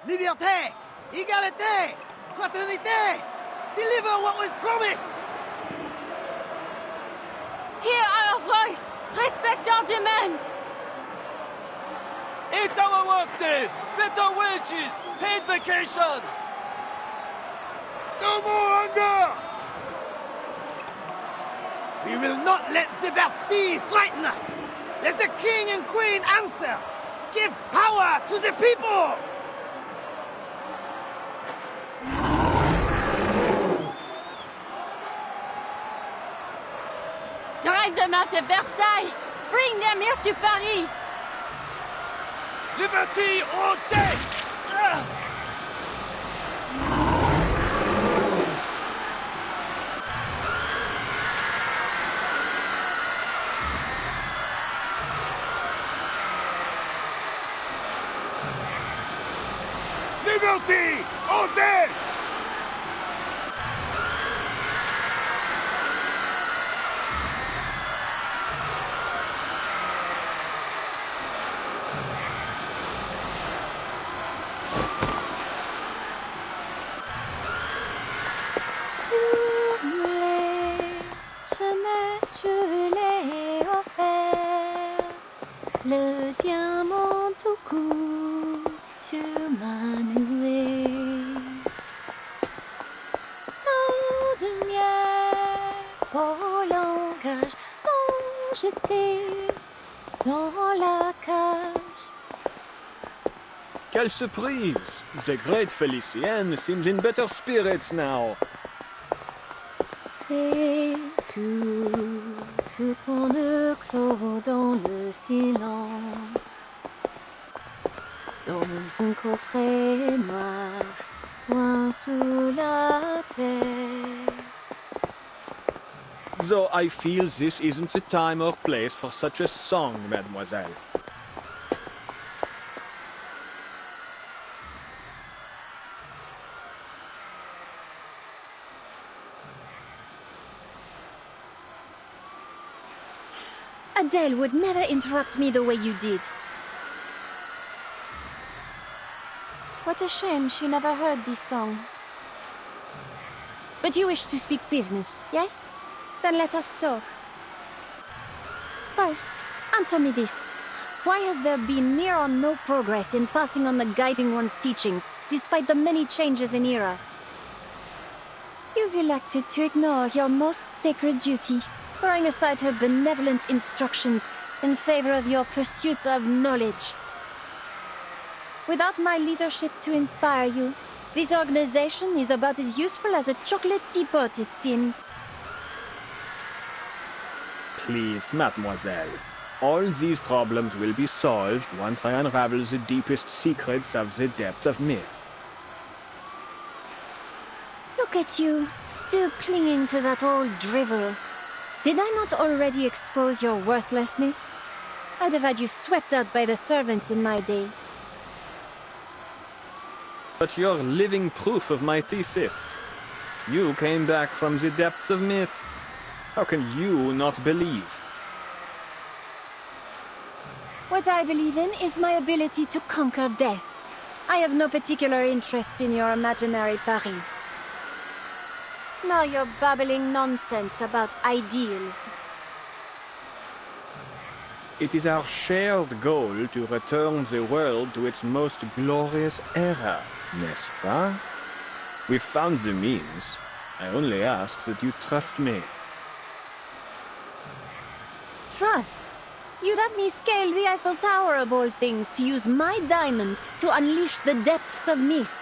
Liberté! Égalité! Fraternité! Deliver what was promised! Hear our voice! Respect our demands! Eat our work days! Better wages! Paid vacations! No more hunger! We will not let the Bastille frighten us! Let the king and queen answer! Give power to the people! Drive them out of Versailles! Bring them here to Paris! Liberty or death! Liberty or death! Jeunesse, je l'ai offerte. Le diamant au cou, tu m'as noué. L'eau de miel, au langage, non jeté dans la cage. Quelle surprise! The great Felicienne seems in better spirits now. Et tout ce qu'on ne clôt dans le silence, dans un coffret noir, loin sous la terre. Though I feel this isn't the time or place for such a song, mademoiselle. Adele would never interrupt me the way you did. What a shame she never heard this song. But you wish to speak business, yes? Then let us talk. First, answer me this. Why has there been near or no progress in passing on the Guiding One's teachings, despite the many changes in era? You've elected to ignore your most sacred duty, throwing aside her benevolent instructions in favor of your pursuit of knowledge. Without my leadership to inspire you, this organization is about as useful as a chocolate teapot, it seems. Please, mademoiselle. All these problems will be solved once I unravel the deepest secrets of the depths of myth. Look at you, still clinging to that old drivel. Did I not already expose your worthlessness? I'd have had you swept out by the servants in my day. But you're living proof of my thesis. You came back from the depths of myth. How can you not believe? What I believe in is my ability to conquer death. I have no particular interest in your imaginary Paris. Nor your babbling nonsense about ideals. It is our shared goal to return the world to its most glorious era, n'est-ce pas? We've found the means. I only ask that you trust me. Trust? You'd have me scale the Eiffel Tower of all things to use my diamond to unleash the depths of myth.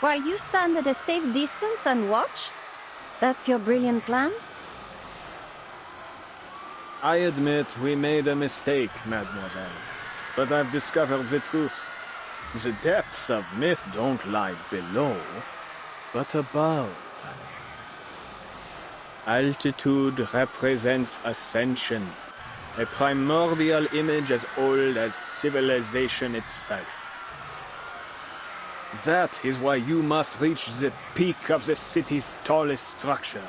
While you stand at a safe distance and watch? That's your brilliant plan? I admit we made a mistake, mademoiselle. But I've discovered the truth. The depths of myth don't lie below, but above. Altitude represents ascension, a primordial image as old as civilization itself. That is why you must reach the peak of the city's tallest structure.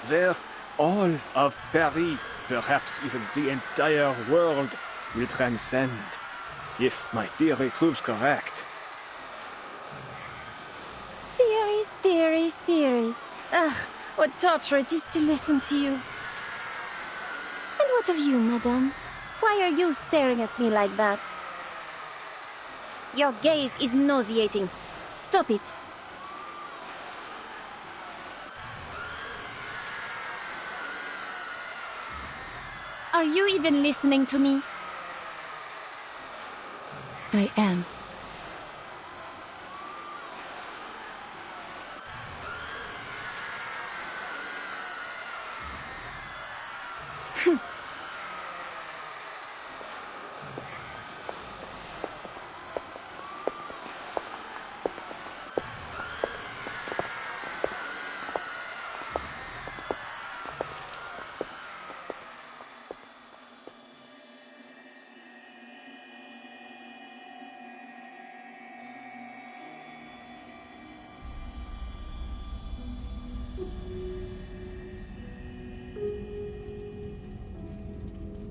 There, all of Paris, perhaps even the entire world, will transcend. if my theory proves correct. Theories, theories, theories. Ugh, what torture it is to listen to you. And what of you, madame? Why are you staring at me like that? Your gaze is nauseating. Stop it. Are you even listening to me? I am.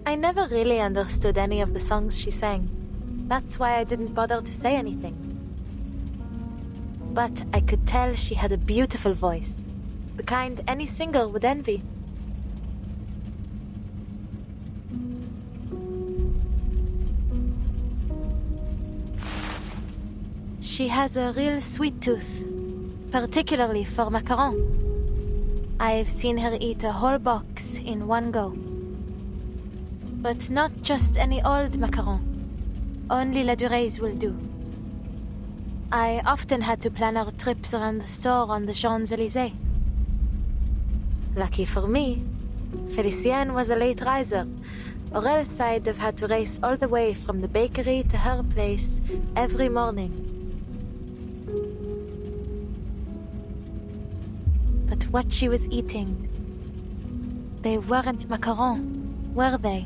I never really understood any of the songs she sang. That's why I didn't bother to say anything. But I could tell she had a beautiful voice, the kind any singer would envy. She has a real sweet tooth, particularly for macaron. I've seen her eat a whole box in one go. But not just any old macaron. Only La Dure's will do. I often had to plan our trips around the store on the Champs-Élysées. Lucky for me, Felicienne was a late riser, or else I'd have had to race all the way from the bakery to her place every morning. But what she was eating, they weren't macaron, were they?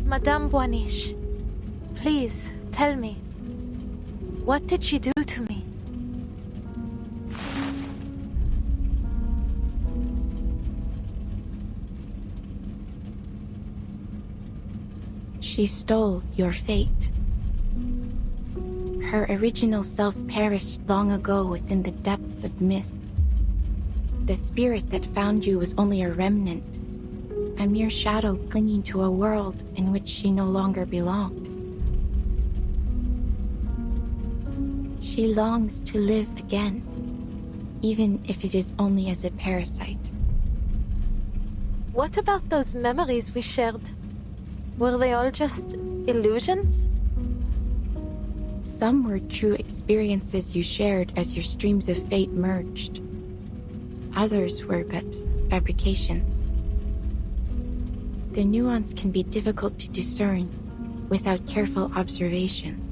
Madame Boiniche, please tell me, what did she do to me? She stole your fate. Her original self perished long ago within the depths of myth. The spirit that found you was only a remnant, a mere shadow clinging to a world in which she no longer belonged. She longs to live again, even if it is only as a parasite. What about those memories we shared? Were they all just illusions? Some were true experiences you shared as your streams of fate merged. Others were but fabrications. The nuance can be difficult to discern without careful observation.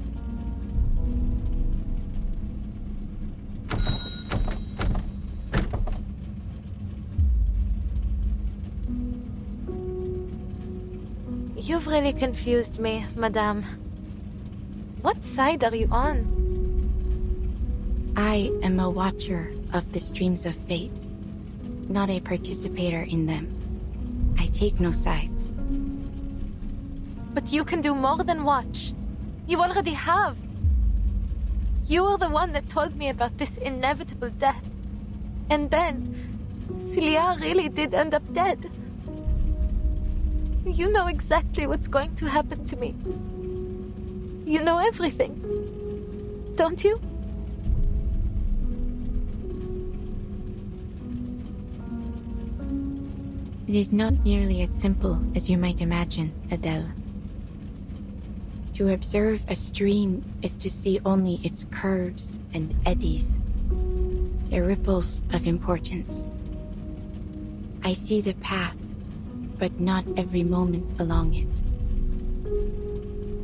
You've really confused me, madame. What side are you on? I am a watcher of the streams of fate, not a participator in them. I take no sides. But you can do more than watch. You already have. You were the one that told me about this inevitable death. And then, Celia really did end up dead. You know exactly what's going to happen to me. You know everything. Don't you? It is not nearly as simple as you might imagine, Adele. To observe a stream is to see only its curves and eddies, the ripples of importance. I see the path, but not every moment along it.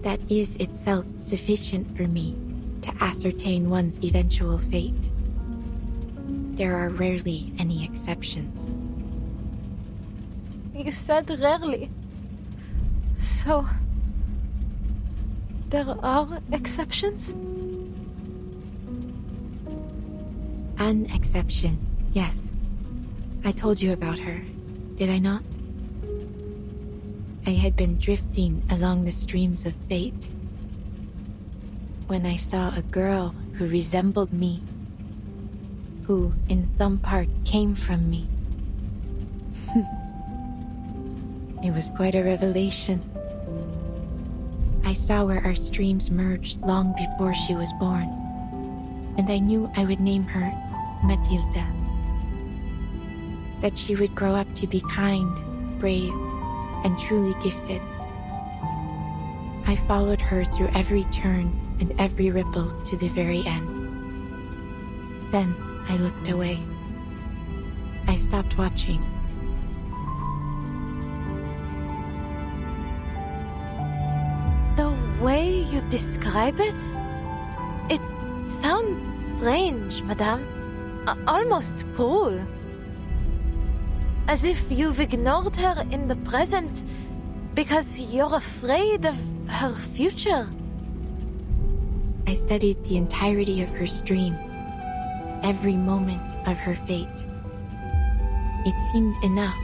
That is itself sufficient for me to ascertain one's eventual fate. There are rarely any exceptions. You said rarely. So, there are exceptions? An exception, yes. I told you about her, did I not? I had been drifting along the streams of fate when I saw a girl who resembled me, who in some part came from me. It was quite a revelation. I saw where our streams merged long before she was born, and I knew I would name her Matilda. That she would grow up to be kind, brave, and truly gifted. I followed her through every turn and every ripple to the very end. Then I looked away. I stopped watching. The way you describe it? It sounds strange, madame. Almost cruel. As if you've ignored her in the present because you're afraid of her future. I studied the entirety of her stream, every moment of her fate. It seemed enough.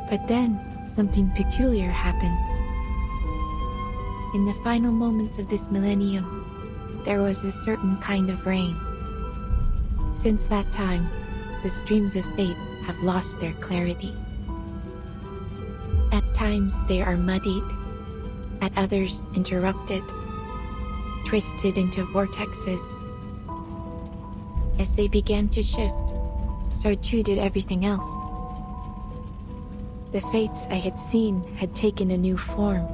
But then something peculiar happened. In the final moments of this millennium, there was a certain kind of rain. Since that time, the streams of fate have lost their clarity. At times they are muddied, at others interrupted, twisted into vortexes. As they began to shift, so too did everything else. The fates I had seen had taken a new form.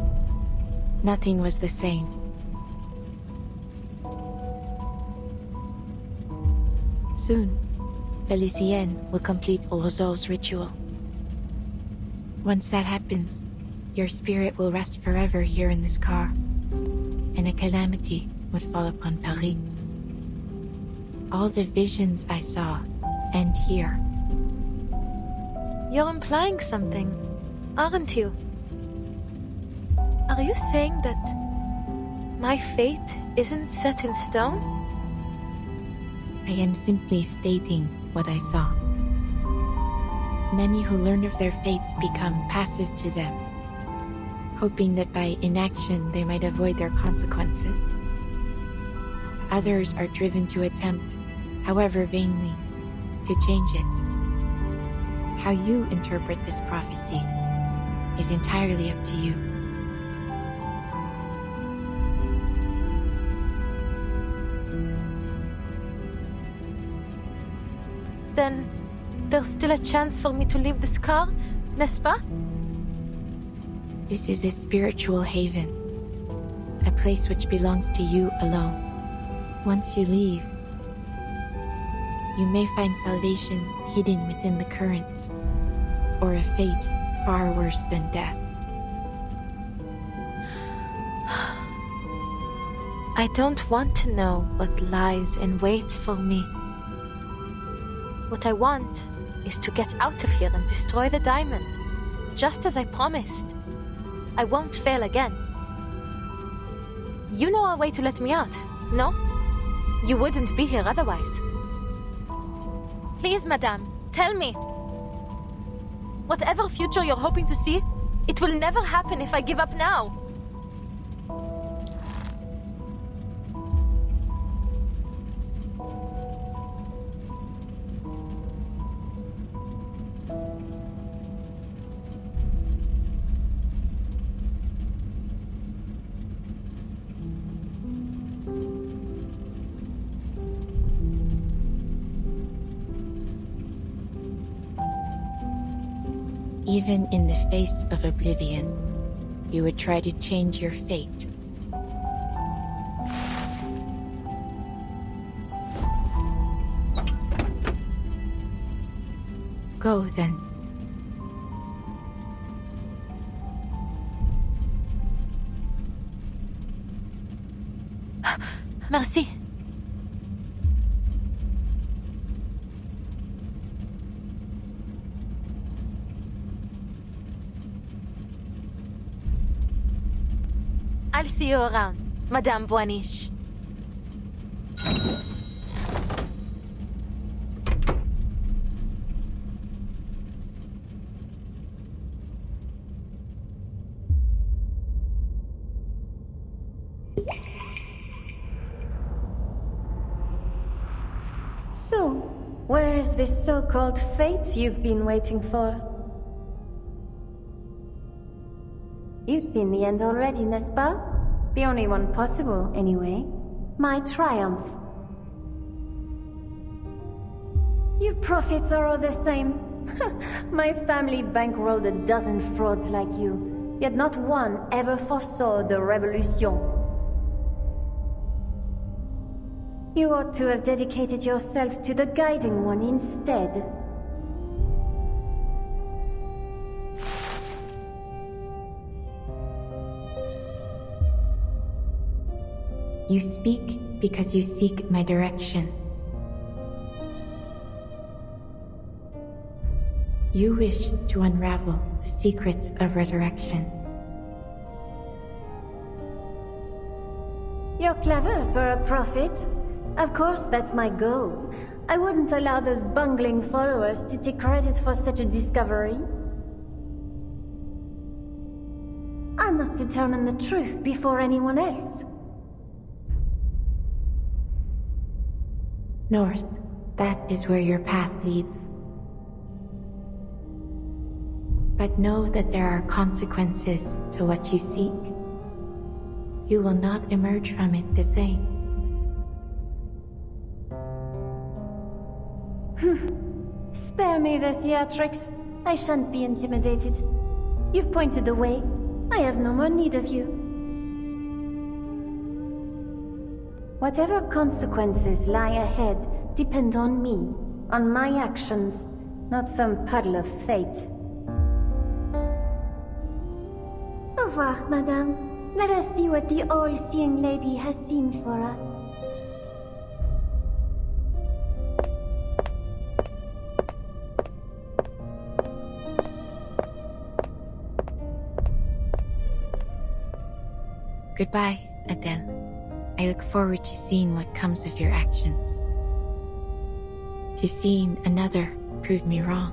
Nothing was the same. Soon, Felicien will complete R12's ritual. Once that happens, your spirit will rest forever here in this car, and a calamity would fall upon Paris. All the visions I saw end here. You're implying something, aren't you? Are you saying that my fate isn't set in stone? I am simply stating what I saw. Many who learn of their fates become passive to them, hoping that by inaction they might avoid their consequences. Others are driven to attempt, however vainly, to change it. How you interpret this prophecy is entirely up to you. Then there's still a chance for me to leave this car, n'est-ce pas? This is a spiritual haven, a place which belongs to you alone. Once you leave, you may find salvation hidden within the currents, or a fate far worse than death. I don't want to know what lies in wait for me. What I want is to get out of here and destroy the diamond, just as I promised. I won't fail again. You know a way to let me out, no? You wouldn't be here otherwise. Please, madame, tell me. Whatever future you're hoping to see, it will never happen if I give up now. Even in the face of oblivion, you would try to change your fate. Go then. Merci. I'll see you around, Madame Boaniche. So, where is this so-called fate you've been waiting for? You've seen the end already, n'est-ce pas? The only one possible, anyway. My triumph. You prophets are all the same. My family bankrolled a dozen frauds like you, yet not one ever foresaw the revolution. You ought to have dedicated yourself to the Guiding One instead. You speak because you seek my direction. You wish to unravel the secrets of resurrection. You're clever for a prophet. Of course, that's my goal. I wouldn't allow those bungling followers to take credit for such a discovery. I must determine the truth before anyone else. North, that is where your path leads. But know that there are consequences to what you seek. You will not emerge from it the same. Spare me the theatrics. I shan't be intimidated. You've pointed the way. I have no more need of you. Whatever consequences lie ahead depend on me, on my actions, not some puddle of fate. Au revoir, madame. Let us see what the all-seeing lady has seen for us. Goodbye, Adele. I look forward to seeing what comes of your actions. To seeing another prove me wrong.